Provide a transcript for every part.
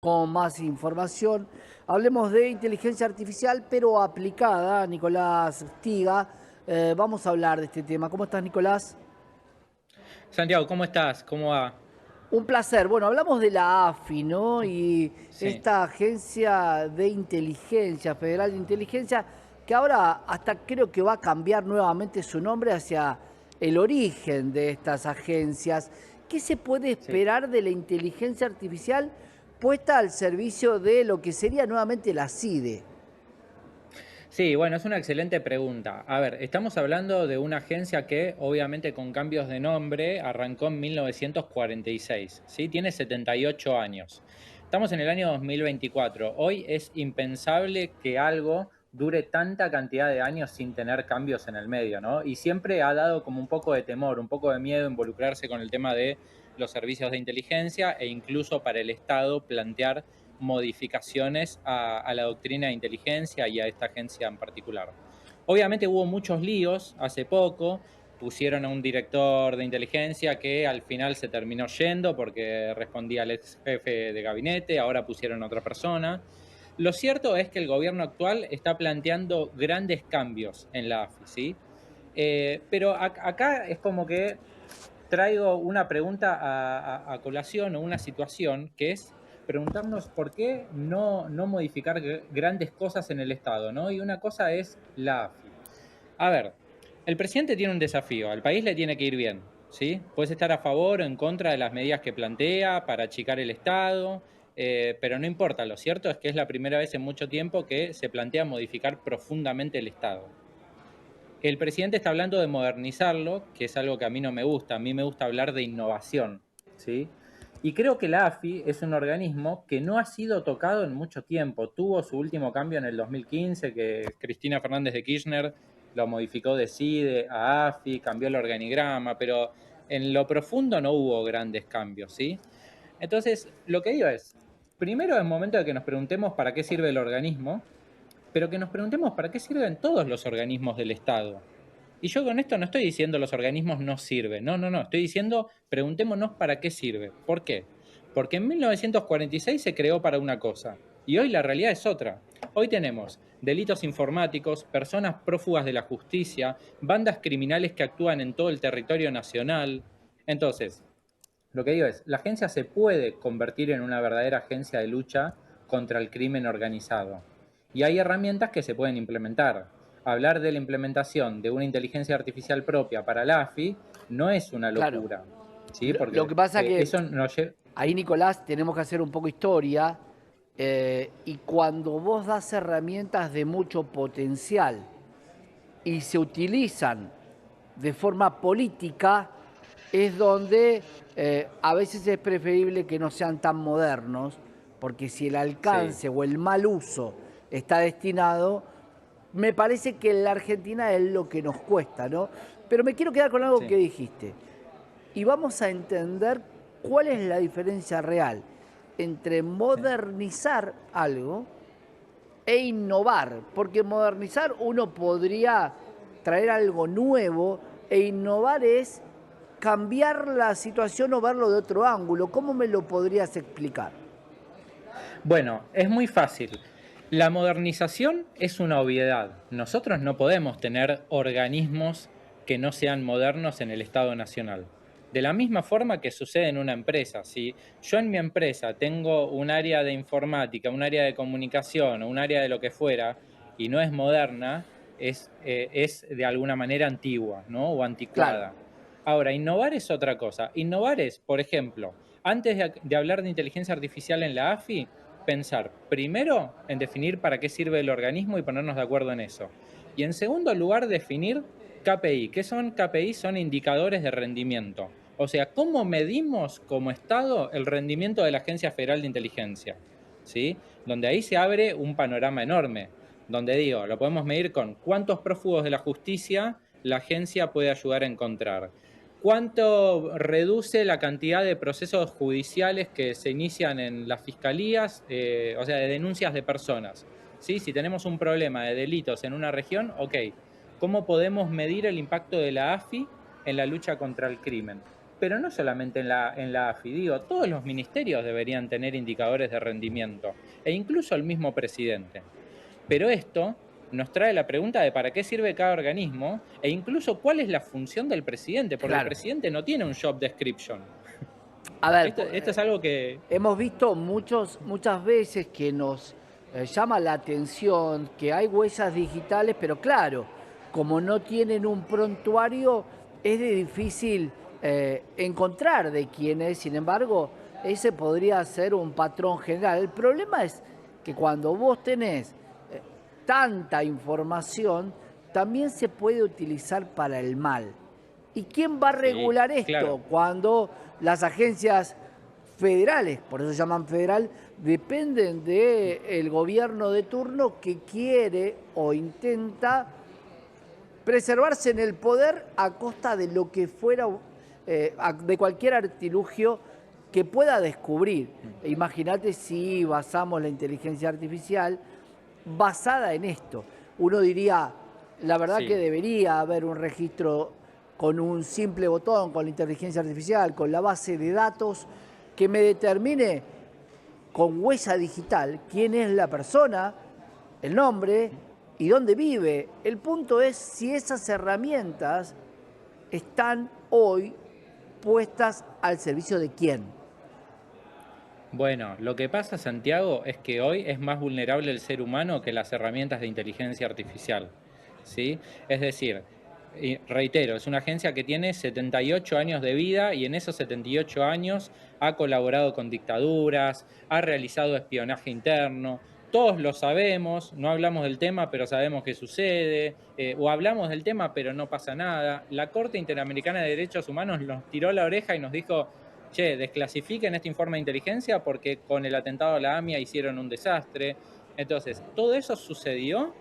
Con más información. Hablemos de inteligencia artificial, pero aplicada. Nicolás Stiga, vamos a hablar de este tema. ¿Cómo estás, Nicolás? Santiago, ¿cómo estás? ¿Cómo va? Un placer. Bueno, hablamos de la AFI, ¿no? Y Sí, esta agencia de inteligencia, Federal de Inteligencia, que ahora hasta creo que va a cambiar nuevamente su nombre hacia el origen de estas agencias. ¿Qué se puede sí. esperar de la inteligencia artificial puesta al servicio de lo que sería nuevamente la CIDE? Sí, bueno, es una excelente pregunta. A ver, estamos hablando de una agencia que, obviamente, con cambios de nombre, arrancó en 1946, ¿sí? Tiene 78 años. Estamos en el año 2024. Hoy es impensable que algo dure tanta cantidad de años sin tener cambios en el medio, ¿no? Y siempre ha dado como un poco de temor, un poco de miedo involucrarse con el tema de los servicios de inteligencia e incluso para el Estado plantear modificaciones a la doctrina de inteligencia y a esta agencia en particular. Obviamente hubo muchos líos hace poco, pusieron a un director de inteligencia que al final se terminó yendo porque respondía al ex jefe de gabinete, ahora pusieron a otra persona. Lo cierto es que el gobierno actual está planteando grandes cambios en la AFI, ¿sí? Pero acá es como que traigo una pregunta a colación o una situación que es preguntarnos por qué no modificar grandes cosas en el Estado, ¿no? Y una cosa es la AFI. A ver, el presidente tiene un desafío, al país le tiene que ir bien, ¿sí? Puedes estar a favor o en contra de las medidas que plantea para achicar el Estado, pero no importa, lo cierto es que es la primera vez en mucho tiempo que se plantea modificar profundamente el Estado. El presidente está hablando de modernizarlo, que es algo que a mí no me gusta. A mí me gusta hablar de innovación, ¿sí? Y creo que la AFI es un organismo que no ha sido tocado en mucho tiempo. Tuvo su último cambio en el 2015, que Cristina Fernández de Kirchner lo modificó de CIDE a AFI, cambió el organigrama, pero en lo profundo no hubo grandes cambios, ¿sí? Entonces, lo que digo es, primero es momento de que nos preguntemos para qué sirve el organismo, pero que nos preguntemos para qué sirven todos los organismos del Estado. Y yo con esto no estoy diciendo los organismos no sirven, no, estoy diciendo preguntémonos para qué sirve. ¿Por qué? Porque en 1946 se creó para una cosa y hoy la realidad es otra. Hoy tenemos delitos informáticos, personas prófugas de la justicia, bandas criminales que actúan en todo el territorio nacional. Entonces, lo que digo es, la agencia se puede convertir en una verdadera agencia de lucha contra el crimen organizado. Y hay herramientas que se pueden implementar. Hablar de la implementación de una inteligencia artificial propia para la AFI no es una Claro. locura, ¿sí? Lo Porque que pasa que eso nos lleva... ahí, Nicolás, tenemos que hacer un poco historia. Y cuando vos das herramientas de mucho potencial y se utilizan de forma política, es donde a veces es preferible que no sean tan modernos, porque si el Sí, alcance o el mal uso está destinado, me parece que en la Argentina es lo que nos cuesta, ¿no? Pero me quiero quedar con algo que sí. dijiste y vamos a entender cuál es la diferencia real entre Sí. modernizar algo e innovar, porque modernizar uno podría traer algo nuevo e innovar es cambiar la situación o verlo de otro ángulo. ¿Cómo me lo podrías explicar? Bueno, es muy fácil. La modernización es una obviedad. Nosotros no podemos tener organismos que no sean modernos en el Estado Nacional. De la misma forma que sucede en una empresa. Si yo en mi empresa tengo un área de informática, un área de comunicación o un área de lo que fuera y no es moderna, es de alguna manera antigua, ¿no? O Claro, anticuada. Ahora, innovar es otra cosa. Innovar es, por ejemplo, antes de hablar de inteligencia artificial en la AFI, pensar primero en definir para qué sirve el organismo y ponernos de acuerdo en eso. Y en segundo lugar, definir KPI. ¿Qué son KPI? Son indicadores de rendimiento. O sea, ¿cómo medimos como Estado el rendimiento de la Agencia Federal de Inteligencia? ¿Sí? Donde ahí se abre un panorama enorme, donde digo, lo podemos medir con cuántos prófugos de la justicia la agencia puede ayudar a encontrar. ¿Cuánto reduce la cantidad de procesos judiciales que se inician en las fiscalías, o sea, de denuncias de personas? ¿Sí? Si tenemos un problema de delitos en una región, ok, ¿cómo podemos medir el impacto de la AFI en la lucha contra el crimen? pero no solamente en la AFI, digo, todos los ministerios deberían tener indicadores de rendimiento, e incluso el mismo presidente. Pero esto nos trae la pregunta de para qué sirve cada organismo e incluso cuál es la función del presidente, porque el Claro. presidente no tiene un job description. A ver, Esto es algo que... hemos visto muchas veces que nos llama la atención que hay huellas digitales, pero claro, como no tienen un prontuario, es de difícil encontrar de quién es. Sin embargo, ese podría ser un patrón general. El problema es que cuando vos tenés tanta información, también se puede utilizar para el mal. ¿Y quién va a Sí, regular esto claro. cuando las agencias federales, por eso se llaman federal, dependen del gobierno de turno que quiere o intenta preservarse en el poder a costa de lo que fuera, de cualquier artilugio que pueda descubrir? Imagínate si basamos la inteligencia artificial basada en esto. Uno diría, la verdad que Sí. debería haber un registro con un simple botón, con la inteligencia artificial, con la base de datos, que me determine con huella digital quién es la persona, el nombre y dónde vive. El punto es si esas herramientas están hoy puestas al servicio de quién. Bueno, lo que pasa, Santiago, es que hoy es más vulnerable el ser humano que las herramientas de inteligencia artificial, ¿sí? Es decir, y reitero, es una agencia que tiene 78 años de vida y en esos 78 años ha colaborado con dictaduras, ha realizado espionaje interno. Todos lo sabemos, no hablamos del tema, pero sabemos que sucede, o hablamos del tema, pero no pasa nada. La Corte Interamericana de Derechos Humanos nos tiró la oreja y nos dijo: che, desclasifiquen este informe de inteligencia porque con el atentado a la AMIA hicieron un desastre. Entonces, todo eso sucedió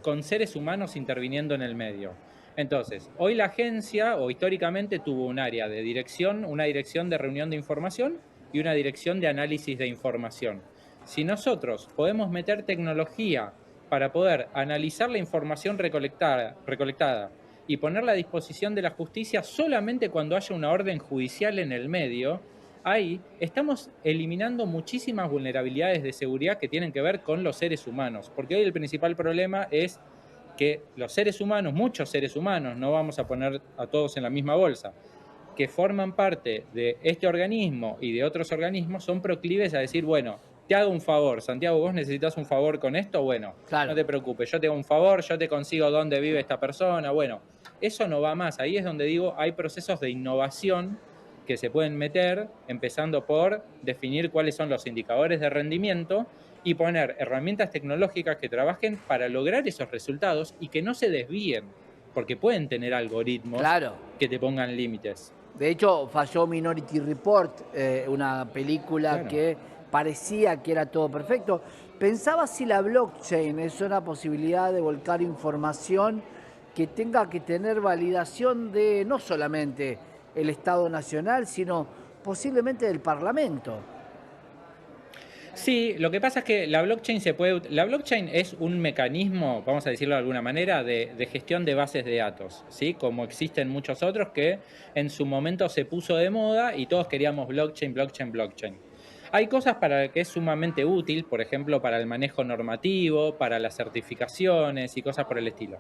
con seres humanos interviniendo en el medio. Entonces, hoy la agencia, o históricamente, tuvo un área de dirección, una dirección de reunión de información y una dirección de análisis de información. Si nosotros podemos meter tecnología para poder analizar la información recolectada y ponerla a disposición de la justicia solamente cuando haya una orden judicial en el medio, ahí estamos eliminando muchísimas vulnerabilidades de seguridad que tienen que ver con los seres humanos, porque hoy el principal problema es que los seres humanos, muchos seres humanos, no vamos a poner a todos en la misma bolsa, que forman parte de este organismo y de otros organismos, son proclives a decir, bueno, te hago un favor, Santiago, vos necesitas un favor con esto, bueno, no Claro. te preocupes, yo te hago un favor, yo te consigo dónde vive esta persona, bueno, eso no va más. Ahí es donde digo, hay procesos de innovación que se pueden meter, empezando por definir cuáles son los indicadores de rendimiento y poner herramientas tecnológicas que trabajen para lograr esos resultados y que no se desvíen, porque pueden tener algoritmos Claro. que te pongan límites. De hecho, falló Minority Report, una película Claro. que parecía que era todo perfecto. Pensaba si la blockchain es una posibilidad de volcar información que tenga que tener validación de no solamente el Estado Nacional, sino posiblemente del Parlamento. Sí, lo que pasa es que la blockchain es un mecanismo, vamos a decirlo de alguna manera, de gestión de bases de datos, ¿sí? Como existen muchos otros que en su momento se puso de moda y todos queríamos blockchain, blockchain, blockchain. Hay cosas para las que es sumamente útil, por ejemplo, para el manejo normativo, para las certificaciones y cosas por el estilo.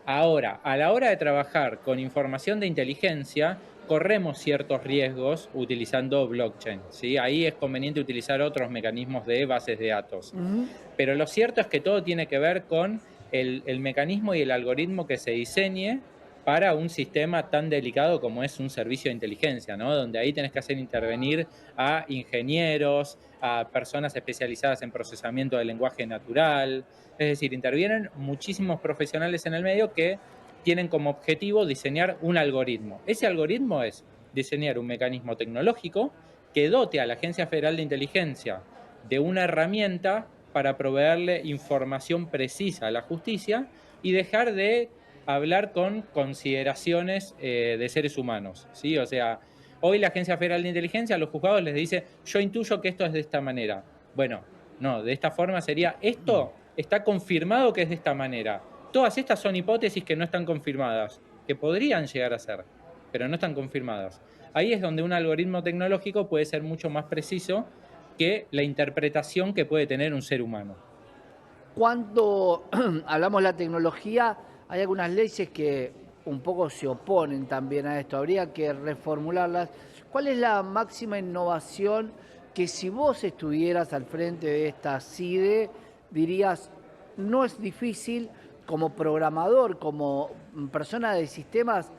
Ahora, a la hora de trabajar con información de inteligencia, corremos ciertos riesgos utilizando blockchain, ¿sí? Ahí es conveniente utilizar otros mecanismos de bases de datos. Ujú. Pero lo cierto es que todo tiene que ver con el mecanismo y el algoritmo que se diseñe para un sistema tan delicado como es un servicio de inteligencia, ¿no? Donde ahí tenés que hacer intervenir a ingenieros, a personas especializadas en procesamiento del lenguaje natural. Es decir, intervienen muchísimos profesionales en el medio que tienen como objetivo diseñar un algoritmo. Ese algoritmo es diseñar un mecanismo tecnológico que dote a la Agencia Federal de Inteligencia de una herramienta para proveerle información precisa a la justicia y dejar de hablar con consideraciones de seres humanos, ¿sí? O sea, hoy la Agencia Federal de Inteligencia a los juzgados les dice, yo intuyo que esto es de esta manera. Bueno, no, de esta forma sería, esto está confirmado que es de esta manera. Todas estas son hipótesis que no están confirmadas, que podrían llegar a ser, pero no están confirmadas. Ahí es donde un algoritmo tecnológico puede ser mucho más preciso que la interpretación que puede tener un ser humano. Cuando hablamos de la tecnología, hay algunas leyes que un poco se oponen también a esto. Habría que reformularlas. ¿Cuál es la máxima innovación que si vos estuvieras al frente de esta CIDE, dirías, no es difícil como programador, como persona de sistemas,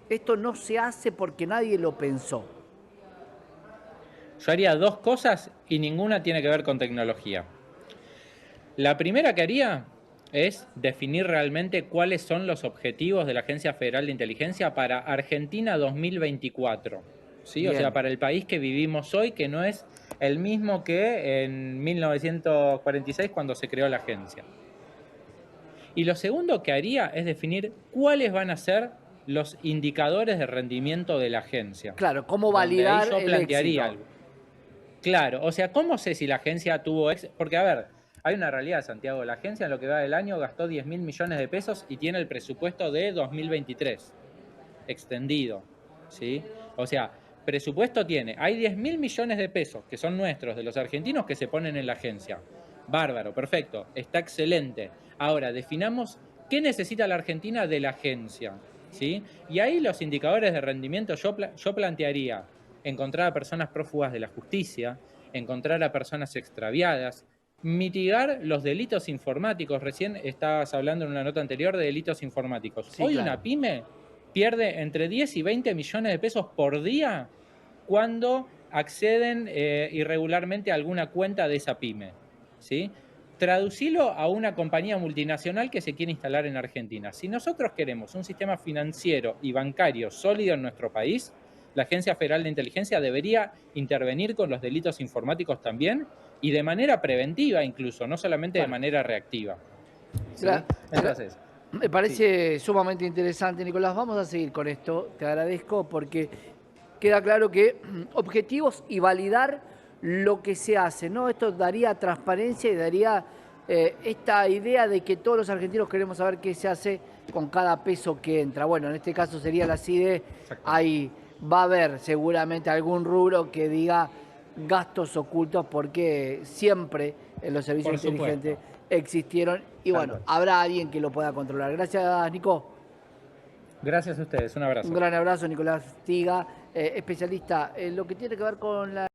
esto no se hace porque nadie lo pensó? Yo haría dos cosas y ninguna tiene que ver con tecnología. La primera que haría es definir realmente cuáles son los objetivos de la Agencia Federal de Inteligencia para Argentina 2024. ¿Sí? O sea, Bien. para el país que vivimos hoy, que no es el mismo que en 1946 cuando se creó la agencia. Y lo segundo que haría es definir cuáles van a ser los indicadores de rendimiento de la agencia. Claro, ¿cómo Donde ahí validar yo el plantearía éxito? algo. Claro, o sea, ¿cómo sé si la agencia tuvo éxito? Porque, a ver, hay una realidad, Santiago. La agencia en lo que va del año gastó 10.000 millones de pesos y tiene el presupuesto de 2023 extendido, ¿sí? O sea, presupuesto tiene. Hay 10.000 millones de pesos que son nuestros, de los argentinos, que se ponen en la agencia. Bárbaro, perfecto, está excelente. Ahora, definamos qué necesita la Argentina de la agencia, ¿sí? Y ahí los indicadores de rendimiento yo plantearía encontrar a personas prófugas de la justicia, encontrar a personas extraviadas, mitigar los delitos informáticos. Recién estabas hablando en una nota anterior de delitos informáticos. Sí, Hoy claro. una pyme pierde entre 10 y 20 millones de pesos por día cuando acceden irregularmente a alguna cuenta de esa pyme, ¿sí? Traducilo a una compañía multinacional que se quiere instalar en Argentina. Si nosotros queremos un sistema financiero y bancario sólido en nuestro país, la Agencia Federal de Inteligencia debería intervenir con los delitos informáticos también y de manera preventiva incluso, no solamente de Claro. manera reactiva. ¿Sí? Gra- gra- Entonces, Me sí, parece sumamente interesante, Nicolás. Vamos a seguir con esto. Te agradezco porque queda claro que objetivos y validar lo que se hace, ¿no? Esto daría transparencia y daría esta idea de que todos los argentinos queremos saber qué se hace con cada peso que entra. Bueno, en este caso sería la CIDE. exactamente. Ahí va a haber seguramente algún rubro que diga gastos ocultos porque siempre en los servicios Por inteligentes supuesto. existieron y Tal bueno, cual. habrá alguien que lo pueda controlar. Gracias, Nico. Gracias a ustedes. Un Un abrazo. gran abrazo, Nicolás Tiga, especialista en lo que tiene que ver con la